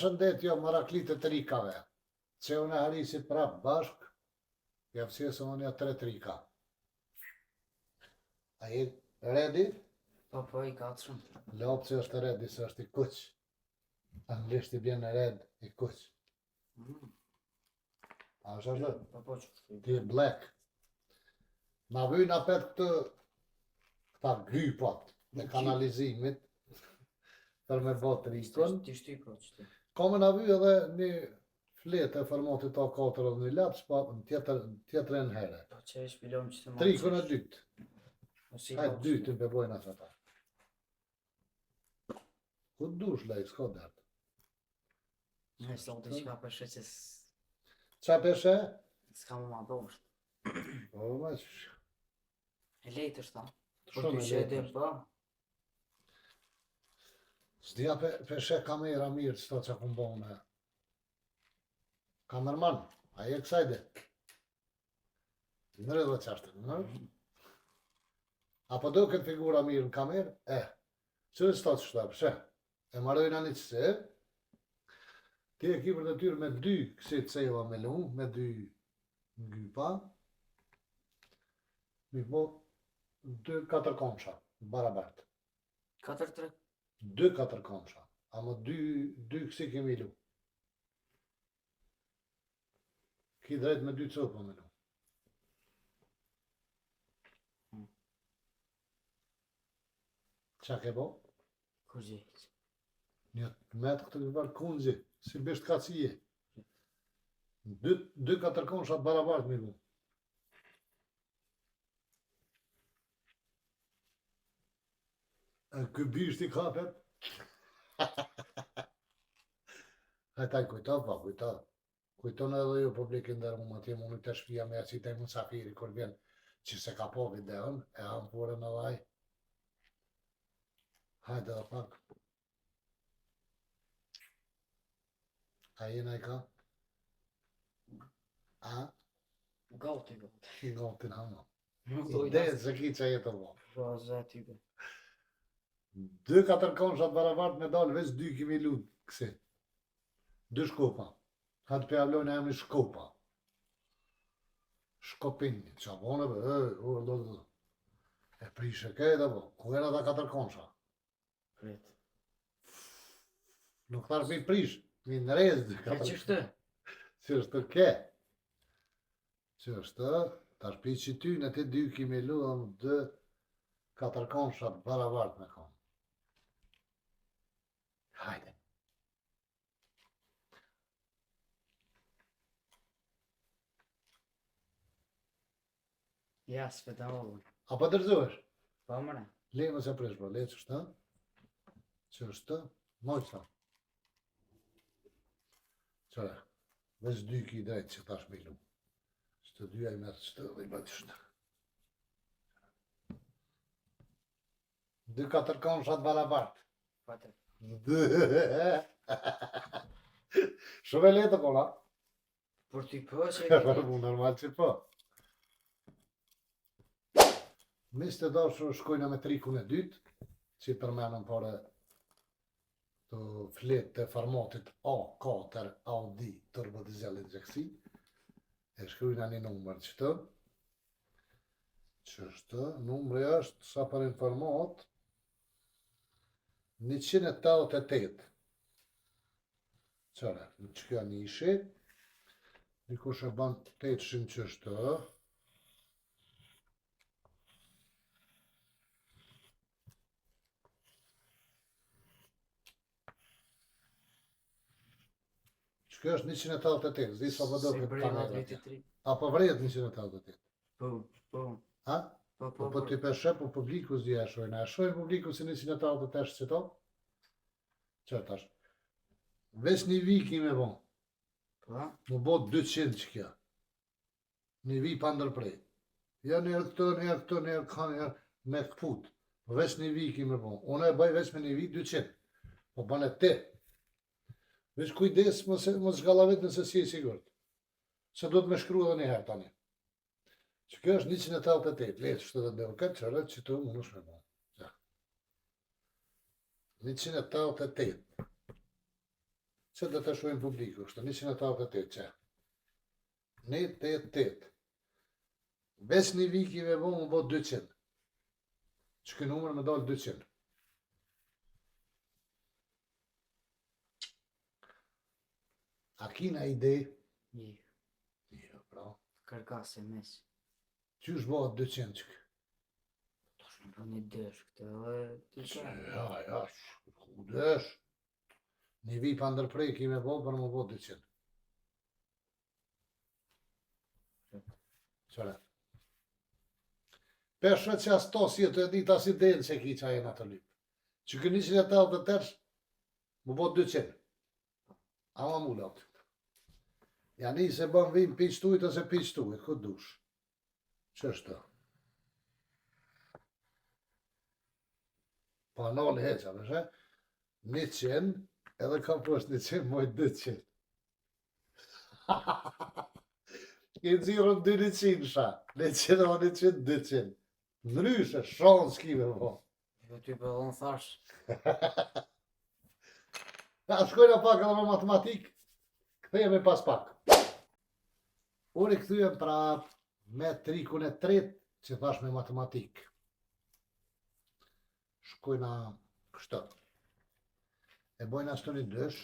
Përshëndetje Maraklit të trikave, që unë e harisi prap bashk, javësjesë unë ja 3 trika. A je ready? Po, i gatshëm. Lopë që është ready, se është i kuq. Anglisht i bjen red, i kuq. A është ashtë? Po, që Ti e black. Na vyjnë apet këta gypat në kanalizimit, për me bot trikën. Ti shty po, që ti. Ka me na vyjë edhe një fletë e formatit A4 dhe një laps, pa tjetërën herë. Po, që e shpilom që të Trikën e dytë. Ose i Hajtë gatshëm. dytën për bojnë asë ata. Ku dush lej, s'ka dertë. Në sotë që ka përshë që Qa peshe? s'ka më ma dosht. O, ma që... E lejtë është ta. Po, Shumë ty e që e lehtë dim është. po. S'dija peshe kamera mirë që ta që ku mbone. Kamerman, a je kësajde? Nërë dhe qashtë, nërë? Apo do këtë figura mirë në kamerë? Që në statë shta, pëse? E marojnë anë qëse, ti e ki për të tyrë me 2 kësi ceva me lumë, me 2 ngypa, mi po 2-4 komsha, barabartë. 4-3. 2-4 komsha, ama 2 kësi kemi lumë. Ki drejt me 2 copa me lumë. Qa ke bo? Kur gjithë. Një metë këtë këpër kunzi, si bisht kacije. 2-4 komshat barabart mi bu. E ky bisht i kapet. Hajtaj kujto, pa kujto. Kujton edhe ju publikin dhe mu atje mu të shpia me që i taj musafiri kur vjen që se ka po videon, e hampore me vaj. Hajde dhe pak. A jena i ka? A? Gati. I gotin hama. Nuk I dhe se ki që jetë bo. Po, zë type. 2-4 komshat barabart me dalë, veç 2 kimi lutë kësi. 2 shkopa. Hajtë për javlojnë e emri shkopa. Shkopinjë, që abone bë, e prishe kejtë bo. Ku era da 4 komsha? Prit. Nuk tharë për i prish, mi në rezë. E që shtë? Që është ke. Që është, tash pi që ty në të 2 kimi luëm 2-4 komshat barabart me kom. Hajde. Ja, s'peta ollën. Apo dërzohesh? Po, mëre. Le më se prish, bro, le që është, që është, mojtë sa. Qëre, veç 2 ki drejtë që tash me lumë. Që të 2 i mërë që të dhe i bëjtë shtë. 2-4 komshat barabart. Pate. Shumë e letë kolla. Por ty po, që e Për këtë. mu normal që po. Misë të dashur shkojna me trikun e dytë, që i përmenëm pare të fletë të formatit A4 Audi turbodizel injeksi. E shkryjna një numër qëtë. Qështë, numëri është, sa për informat, 188. Qëre, në që kjo një ishi, dikush e ban 800 qështë, që kjo është 188, zdi sa përdo Si këtë brema kamera drejti tja. tri. Apo vrejt 188. Po. Ha? Po, Po ti peshe, po publiku zdi e shojnë. E shojnë publiku si 188 që to? Që tash? Vesh një vi ki me bon. Po, Më bot 200 që kja. Një vi pa ndërprej. Ja njerë këto, njerë këto, njerë kanë, njerë me këput. Po veç një vi ki me bon. Unë e bëj veç me një vi 200. Po bane ti. Veç kujdes mos zgalavit nëse si e sigurt. Se do të me shkru edhe një herë tani. Që kjo është 188, letë 79, këtë qërët që të më nëshme bon. 188. që do të shohim publiku, është 188 që. 188. Bes një vikive bo më bo 200. Që kë numër me dalë 200. A kina ide? Një. Jo, pra. Kërkase mes. Qysh bëhet 200 që kë? Tash më bën një dësh këtë dhe ti ka. Ja, ku dësh? Një vi pa ndërprej kime bo për më bo 200. Qëre? Peshe që as to si e të edit as i denë që ki qa e në të lypë. Që kë 188, më bo 200. Ama mu latë. Ja një se bën vim piqtujt ose piqtujt, këtë dush. Që është të? Pa nalë heqa, përshë? 100, edhe ka poshtë 100, moj 200. I nëzirën 200 sha, 100 o 100, 200. Ndryshe, shonë s'kive po. Jo ty për unë thash. Ja, shkojnë pak edhe me matematikë, këthejme pas pak. Unë i këthujem pra me trikun e tretë, që thash me matematikë. Shkojna kështë. E bojna ashtu një dësh.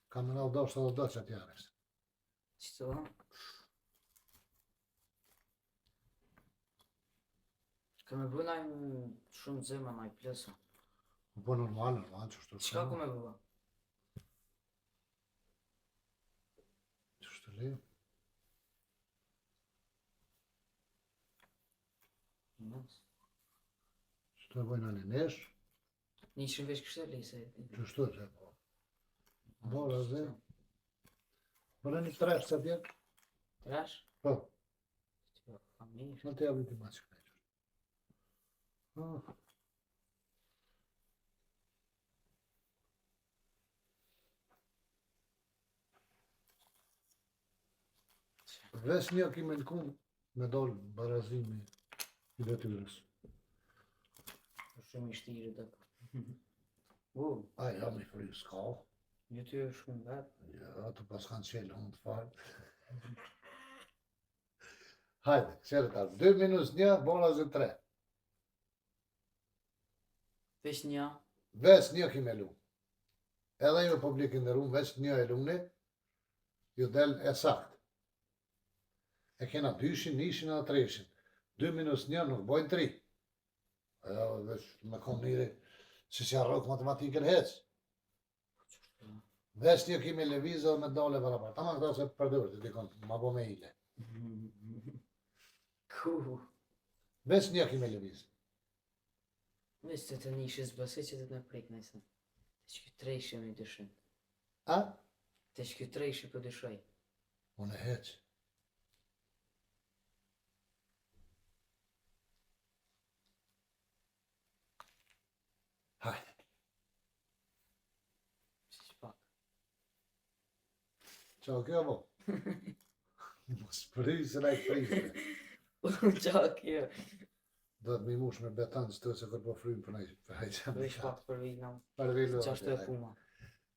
Kam në naldosh edhe do që t'jarës. Qëto? Ka me bëna shumë zema na i plesa. Po normal, që shtu Qka ku me bëna? Që shtu li? Shtu e bojna një nesh. Një shumë veç kështë e lise. Që shtu që po. Bora dhe. Bora një tresh që tjetë. Trash? Po. Ka mirë. Në të javit i ma që kënejqër. Ves një kime në kumë me dollë barazimi i detyrës. Shumë i shtirë dhe ka. A, jam i fri s'ka. Jo ty është shumë vetë. Ja, të pas kanë qelë unë të farë. Hajde, qërë ta. 2 minus 1, bona zë 3. Vesh një. Ves një kime lu. Edhe ju publikin në rumë, ves një e lune, ju del e sakt. E kena 2-shin, 1-shin edhe 3-shin. 2 minus 1 nuk bojnë 3. Ajo, veç me kom njëri, që si arrok matematikën hec. Ves një kime levizë dhe me dole barabar. Ta ma këta se përdurë, të dikon, ma bo me ile. Ku? Ves një kime levizë. Vesh të të nishës bëse që të të në prek nëjse. Të që këtë trejshë me dëshën. A? Të që këtë trejshë për dëshoj. Unë e heq. Hajde. Si pak. Qo kjo bo? Mos prysë në i frysë. Qa kjo? Do të mi mush me betan që të se kërë po frymë për nëjë. Vesh pak për vijnëm. Për vilë. Qashtu e puma.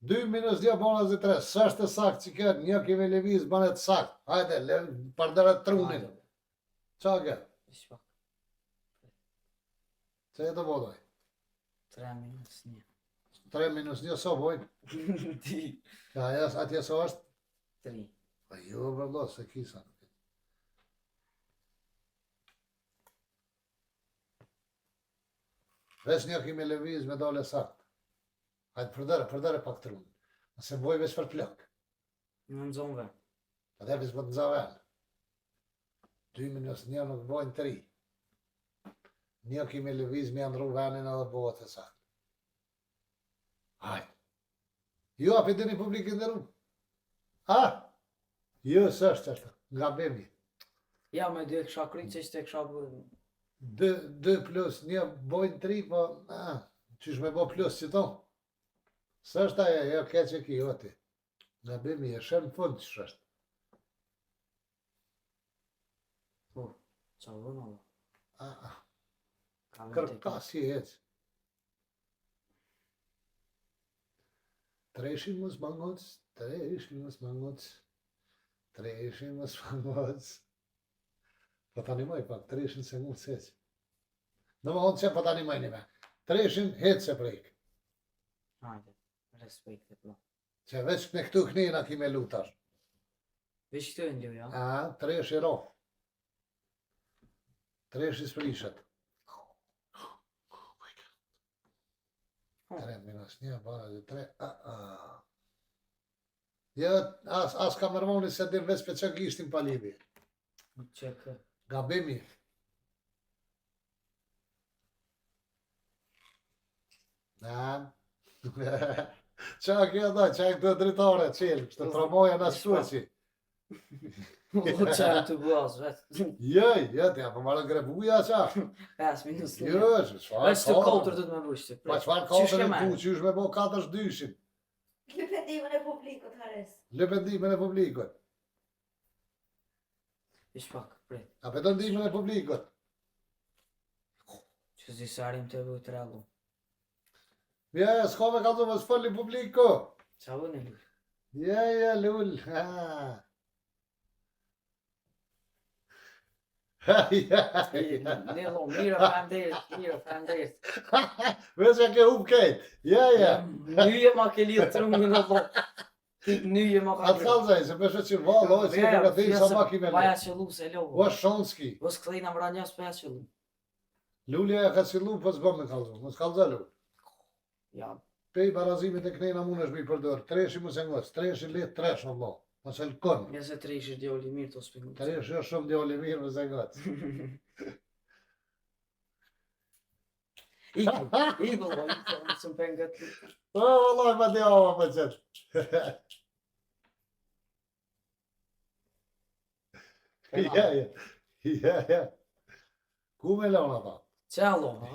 2 minus 2 bona zë 3. Së është të sakt që kërë, një kemi leviz banet sakt. Hajde, përdere trunin. Qa kjo? Vesh pak. Që e të bodoj? 3 minus 1. 3 minus 1, so bojnë? Ti. Ka atje so është? 3. A jo, vërdo, se kisa. Vesh një kemi leviz me dole sakt. Hajde, përdere pak trunin. Nëse boj vesh për plëk. Në nëzonve. Edhe vis për të nëzaven. 2 minus 1 nuk bojnë 3. Një kemi leviz me andru venin edhe bëhet e sakt. Hajde. Jo, api dini publikin dhe ru. Ha? Jo, së është, nga bemi. Ja, me 2 kësha kryt që ishte kësha bërë. 2 plus 1 bojnë 3, po, qysh me bo plus që to? Së është aja, jo, keqe ki, jo ti. Nga bemi, e shërë në fund që është. Po, qa vënë allo. Kërka si hec. Treshin mos mangoc, treshin mos mangoc, treshin mos mangoc. Po të animoj pak, treshin se mund se që. Në më honë që po të animoj një me. Treshin hetë se prejk. Hajde, respekt e plo. Që veç me këtu knina ki me lutash. Veç këtu e ndjo, ja? A, tresh i ro. Tresh i sprishet. 3 minus 1, bara dhe 3. Ja, as kamermoni se din veç për që gishtin palivi. Qek. Gabimi. Na. Qa kjo da, qa këtë dritare, qelë, kështë promoja në shtuasi. O qenë të buaz, vetë. Ja, të ja për marrë grebuja qa. 5 minus 1. Jo, qëfar Veç të kotër du të me bushtë. Pa qëfar katër e ku, që është me bo 4-2-shin. Lëpendimin e publikut, Hares. Lëpendimin e publikut. Ish pak, prit. A për të ndimin e publikut. Që zi sarim të bu të rallu. Ja, s'ka me kalzu më s'falli publiku. Qa bu në lull? Ja, lull. Në lo, mirë frenderit. Veç e ke hup kejt. Ja. Nyje ma ke lidhë trumin në lo. Nyje ma ka Atë kalzaj, se përshë që valë, ojë si për këtë sa ma kime Vaja lu. qëllu se lo. Ua shonski. Vos këthejna mra njës për qëllu. Lullja e ka cilu, po s'bëm me kalzu. Mos kalza lull. Ja, Pej barazimit e knejna mund është mi përdor. Treshi mu se ngos, treshi let tresh Allah. Mos e lkon. njëse të rejshë djoli mirë të spingu. Treshi është shumë djoli mirë më se ngos. Iku, nësëm për nga të lutë. O, vëllaj, ma dhe ava për qëtë. Ja. Ku me lona ta? Qalo, ha?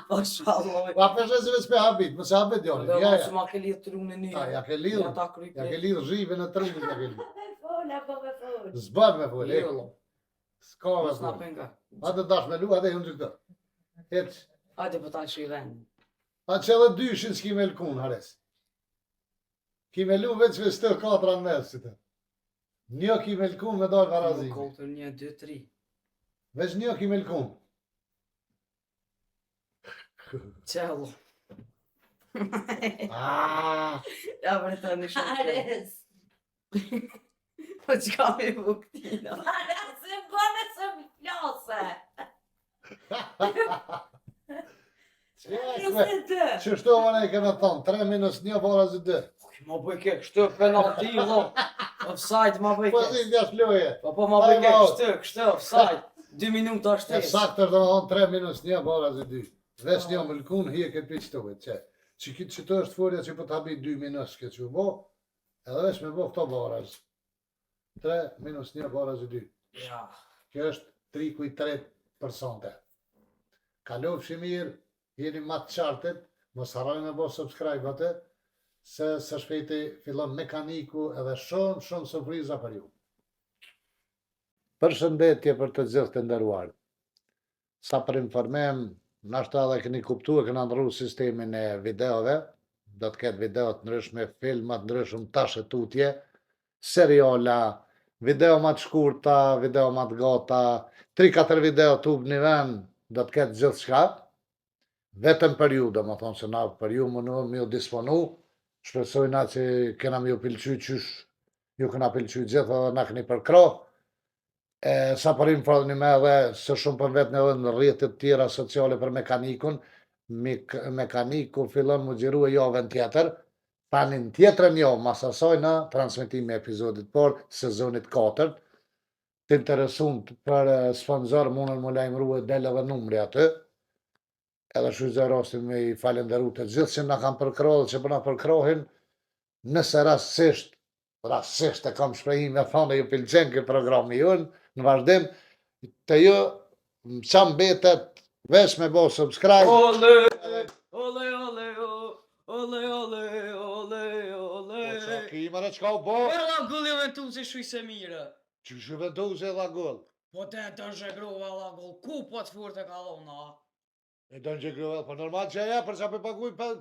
Po shallo. Pa përshë se veç me habit, më se habit djoli. Dhe Ja. mos ma ke lidhë trumin një. Ja ke lidhë. Ja ta kryp. Ja ke lidhë zhive në trumit, ja ke lidhë. Me fola, po me fol. Zban me fol, e. Jolo. S'ka me Mos na fol. penga. A të dash me lu, a dhe hënë që këtë. Ec. Hajde po ta shi vend. A që edhe dyshin s'ki me lkun, Hares. Ki me lu veç me stër 4 në mes, që të. Një ki me lkun me dalë barazimi. Koltër 1, 2, 3. Veç një ki me lkun. Qalo. Ja për të në shumë. Hares. Po qka me buktina. Hares, e bëne se më flose. Hares e dë. Që shto më ne keme thonë, 3 minus 1 barazë 2. Ma bëj ke kështë penalti, lo. Offside ma bëj Po ke. si t'jash loje. Po ma bëj ke kështë offside. 2 minuta E shtesë. saktë është dhe më thonë 3 minus 1 barazë 2. Veç një më lkun, hi e këtë piqtohet, që. Që të është folja që po të habit 2 minus këtë që bo, edhe veç me bo këto barazë. 3 minus 1 barazë 2. Ja. Kjo është 3,3%. Kalofshi mirë, jeni ma të qartet, mos harroni me bo subscribe atë, se së shpejti fillon mekaniku edhe shumë surpriza për ju. Përshëndetje për të gjithë të nderuar. Sa për informem, nashta edhe keni kuptu e këna ndru sistemin e videove, do të ketë video të ndryshme, filmat ndryshme, tashe tutje, seriala, video ma të shkurta, video ma të gata, 3-4 video tub një vend, do të ketë gjithë shka, vetëm për ju, do më thonë se na për ju më ju disponu, shpresojna që kena më ju pilqy qysh, ju kena pilqy gjithë edhe na keni përkro, sa për informni me edhe, së shumë për vetë në edhe në rrjetet tjera sociale për mekanikun, mekaniku fillon më gjiru e javën tjetër, tanin tjetërën jo, mas asaj në transmitimi e epizodit por, sezonit 4, të interesun për sponsor mundën më lajmëru e del edhe numri aty, edhe shuzë rastin me i falenderu të gjithë që nga kam përkro dhe që përna përkrohin, nëse rastësisht e kam shprehim e thonë ju pilqen këtë programi junë, në vazhdim, të ju më qamë betet vesh me bo subscribe. Ole, ole, ole, ole, ole, ole, ole. Po qa ki më në qka u bo? E la gulli ventu se shuj se mire. Që shu vendu se dha gull? Po te të zhegrova la gull, ku po të furë të kalona? E do në gjegëve, po normal që e për që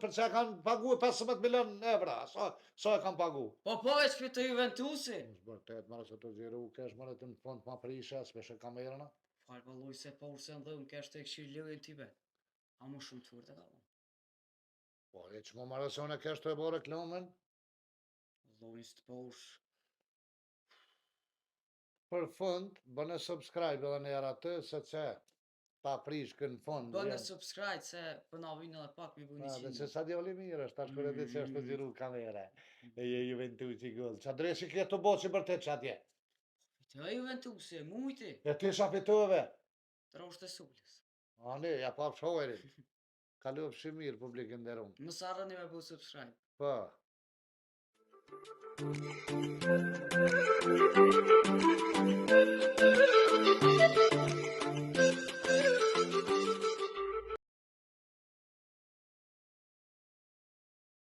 për që kanë pagu 15 milion evra, sa e kanë pagu? Po veç fitoj Juventusi. Mos bërtet, marrë se të zjeru, kesh marrë të në fond ma prisha, s'peshe kamerëna. Falë vëlluj se po urse në dhëmë kesh të këshirë lëjën t'i bet. A më shumë të vërte ka më. Po, e që më marrë se unë e kesh të e bo reklamen, Vëlluj së të po ush. për fund, bëne subscribe edhe në era të, se që ta prish kënë fond. Bënë subscribe se për na vinë edhe pak mi bu një Dhe që qinë. sa djoli mirë është, tash kërë edhe që është të ziru kamera. E je Juventusi gol. Qa dreshi ke të bo që bërtet që atje? Fitoj Juventusi, mujti. E ti sa fitove? Troshtë e sullis. A ne, ja pa pëshojri. Kalu pëshi mirë publikën dhe rumë. Më sarë një me bu subscribe. Po.